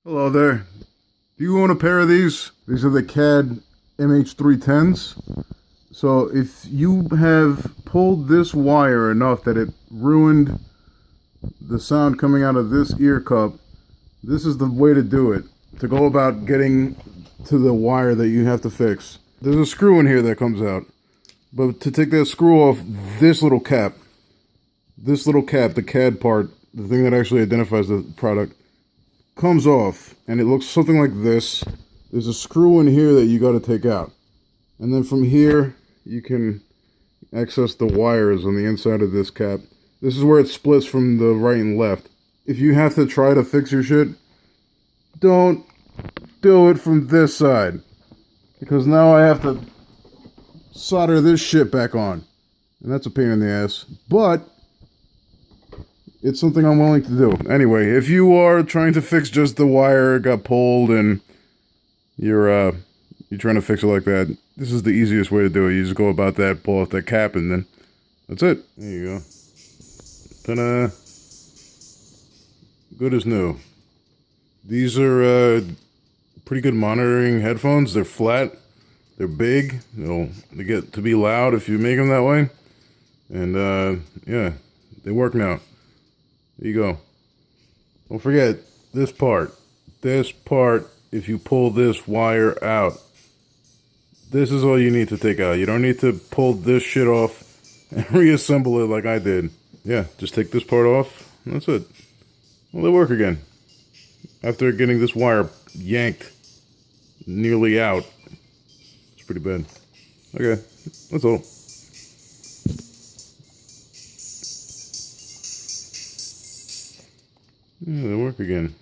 Hello there. Do you own a pair of these? These are the CAD MH310s. So if you have pulled this wire enough that it ruined the sound coming out of this ear cup, this is the way to do it. To go about getting to the wire that you have to fix. There's a screw in here that comes out. But to take that screw off, this little cap, the CAD part, the thing that actually identifies the product, comes off, and it looks something like this. There's a screw in here that you got to take out, and then from here you can access the wires on the inside of this cap. This is where it splits from the right and left. If you have to try to fix your shit, don't do it from this side, because now I have to solder this shit back on, and that's a pain in the ass, but it's something I'm willing to do. Anyway, if you are trying to fix just the wire got pulled and you're trying to fix it like that, this is the easiest way to do it. You just go about that, pull off that cap, and then that's it. There you go. Ta-da! Good as new. These are pretty good monitoring headphones. They're flat. They're big. They get to be loud if you make them that way. And yeah, they work now. There you go. Don't forget this part. This part, if you pull this wire out, this is all you need to take out. You don't need to pull this shit off and reassemble it like I did. Yeah, just take this part off, and that's it. Well, they work again. After getting this wire yanked nearly out. It's pretty bad. Okay, that's all. Yeah, they work again.